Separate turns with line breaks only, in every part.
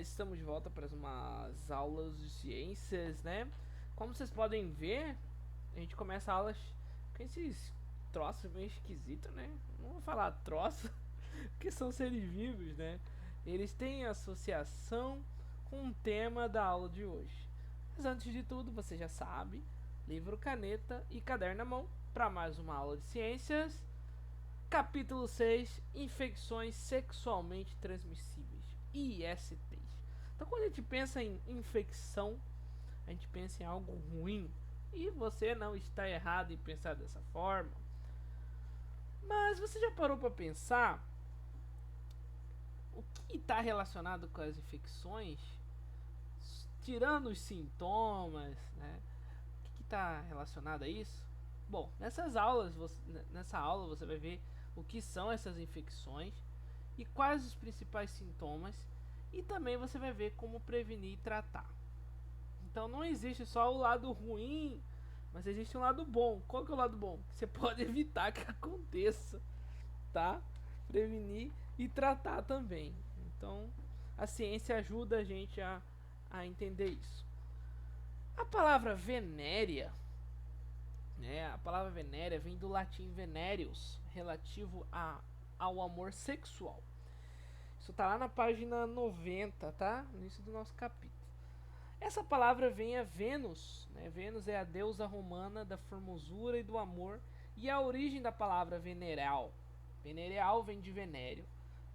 Estamos de volta para umas aulas de ciências, né? Como vocês podem ver, a gente começa aulas com esses troços meio esquisitos, né? Não vou falar troço, porque são seres vivos, né? Eles têm associação com o tema da aula de hoje. Mas antes de tudo, você já sabe, livro, caneta e caderno na mão para mais uma aula de ciências. Capítulo 6: Infecções sexualmente transmissíveis, ISTs. Então, quando a gente pensa em infecção, a gente pensa em algo ruim. E você não está errado em pensar dessa forma. Mas você já parou para pensar o que está relacionado com as infecções? Tirando os sintomas, né? O que está relacionado a isso? Bom, nessa aula você vai ver o que são essas infecções e quais os principais sintomas, e também você vai ver como prevenir e tratar. Então não existe só o lado ruim, mas existe um lado bom. Qual que é o lado bom? Você pode evitar que aconteça, tá? Prevenir e tratar também. Então a ciência ajuda a gente a entender isso. A palavra venérea, né? A palavra venérea vem do latim venereus, relativo ao amor sexual. Isso tá lá na página 90, tá? No início do nosso capítulo. Essa palavra vem a Vênus, né? Vênus é a deusa romana da formosura e do amor, e a origem da palavra venereal. Venereal vem de venéreo.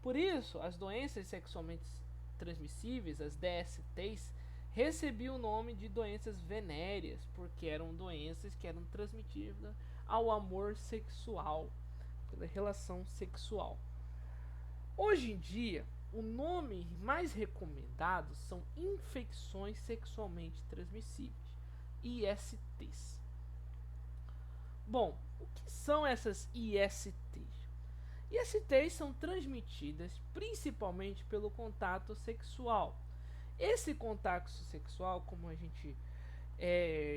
Por isso, as doenças sexualmente transmissíveis, as DSTs, recebiam o nome de doenças venéreas, porque eram doenças que eram transmitidas ao amor sexual, pela relação sexual. Hoje em dia, o nome mais recomendado são infecções sexualmente transmissíveis, ISTs. Bom, o que são essas ISTs? ISTs são transmitidas principalmente pelo contato sexual. Esse contato sexual, como a gente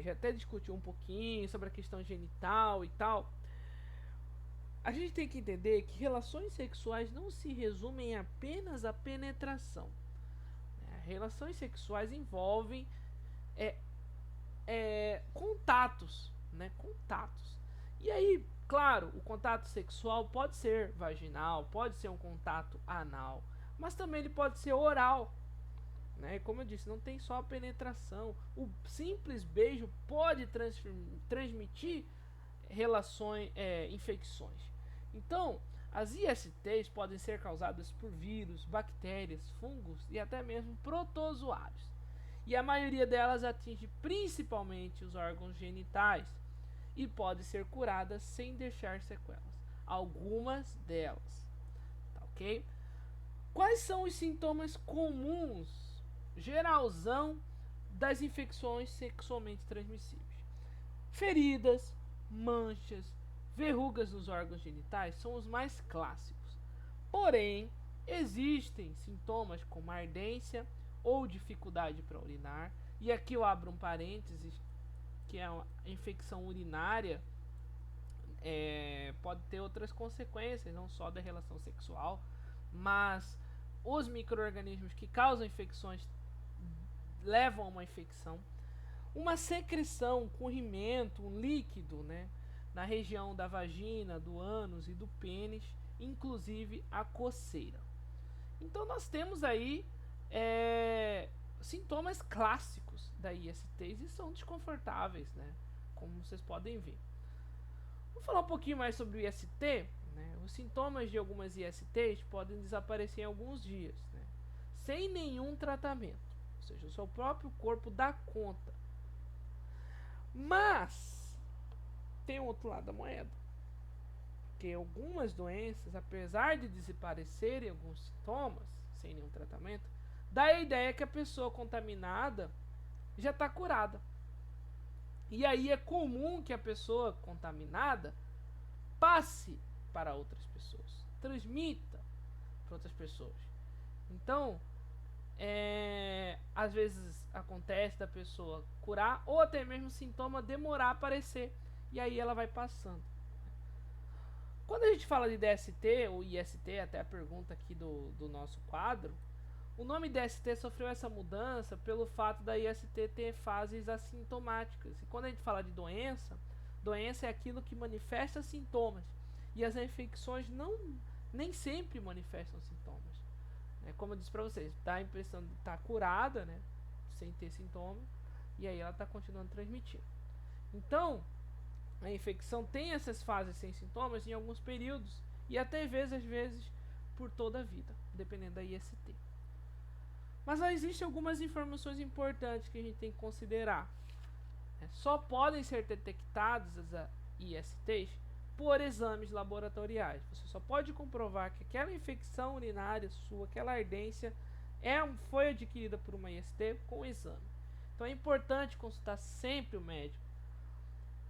já até discutiu um pouquinho sobre a questão genital e tal, a gente tem que entender que relações sexuais não se resumem apenas à penetração. Relações sexuais envolvem contatos, né? Contatos. E aí, claro, o contato sexual pode ser vaginal, pode ser um contato anal, mas também ele pode ser oral, né? Como eu disse, não tem só a penetração. O simples beijo pode transmitir infecções. Então, as ISTs podem ser causadas por vírus, bactérias, fungos e até mesmo protozoários. E a maioria delas atinge principalmente os órgãos genitais e pode ser curada sem deixar sequelas. Algumas delas, tá ok? Quais são os sintomas comuns, geralzão, das infecções sexualmente transmissíveis? Feridas, manchas, verrugas nos órgãos genitais são os mais clássicos. Porém, existem sintomas como ardência ou dificuldade para urinar, e aqui eu abro um parênteses, que é a infecção urinária pode ter outras consequências, não só da relação sexual, mas os micro-organismos que causam infecções levam a uma infecção. Uma secreção, um corrimento, um líquido, né, na região da vagina, do ânus e do pênis, inclusive a coceira. Então nós temos aí sintomas clássicos da ISTs e são desconfortáveis, né, como vocês podem ver. Vou falar um pouquinho mais sobre o IST. Né? Os sintomas de algumas ISTs podem desaparecer em alguns dias, né, sem nenhum tratamento. Ou seja, o seu próprio corpo dá conta. Mas tem um outro lado da moeda. Que algumas doenças, apesar de desaparecerem alguns sintomas, sem nenhum tratamento, dá a ideia que a pessoa contaminada já está curada. E aí é comum que a pessoa contaminada passe para outras pessoas, transmita para outras pessoas. Então, às vezes acontece da pessoa curar ou até mesmo o sintoma demorar a aparecer, e aí ela vai passando. Quando a gente fala de DST ou IST, até a pergunta aqui do nosso quadro, O nome DST sofreu essa mudança pelo fato da IST ter fases assintomáticas. E quando a gente fala de doença, doença é aquilo que manifesta sintomas. E as infecções nem sempre manifestam sintomas. Como eu disse para vocês, dá a impressão de estar curada, né, sem ter sintomas, e aí ela está continuando transmitindo. Então, a infecção tem essas fases sem sintomas em alguns períodos, e até às vezes por toda a vida, dependendo da IST. Mas existem algumas informações importantes que a gente tem que considerar. Só podem ser detectadas as ISTs por exames laboratoriais. Você só pode comprovar que aquela infecção urinária sua, aquela ardência, foi adquirida por uma IST com o exame. Então é importante consultar sempre o médico.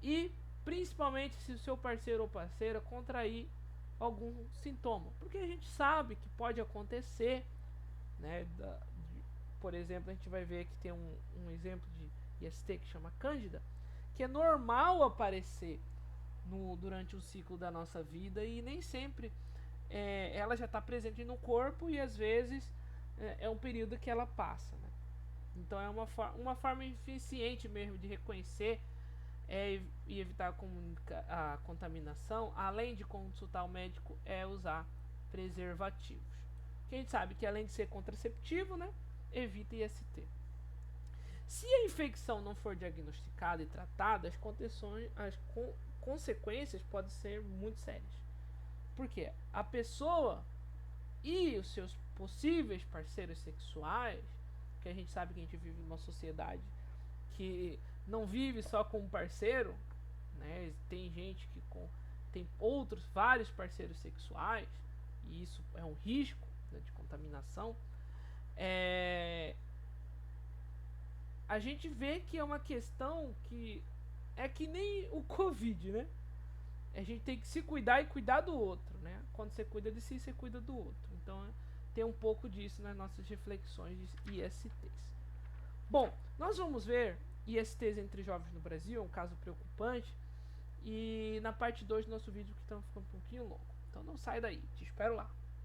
E principalmente se o seu parceiro ou parceira contrair algum sintoma. Porque a gente sabe que pode acontecer, né? Por exemplo, a gente vai ver que tem um exemplo de IST que chama Cândida, que é normal aparecer durante o ciclo da nossa vida e nem sempre ela já está presente no corpo e às vezes é um período que ela passa, né? Então é uma forma eficiente mesmo de reconhecer e evitar a contaminação, além de consultar o médico, é usar preservativos. Que a gente sabe que além de ser contraceptivo, né, evita IST. Se a infecção não for diagnosticada e tratada, as consequências podem ser muito sérias. Porque a pessoa e os seus possíveis parceiros sexuais, que a gente sabe que a gente vive numa sociedade que não vive só com um parceiro, né? Tem gente que tem vários parceiros sexuais, e isso é um risco, né, de contaminação. A gente vê que é uma questão que é que nem o Covid, né? A gente tem que se cuidar e cuidar do outro, né? Quando você cuida de si, você cuida do outro. Então tem um pouco disso nas nossas reflexões de ISTs. Bom, nós vamos ver ISTs entre jovens no Brasil, é um caso preocupante, e na parte 2 do nosso vídeo, que está ficando um pouquinho longo. Então não sai daí, te espero lá.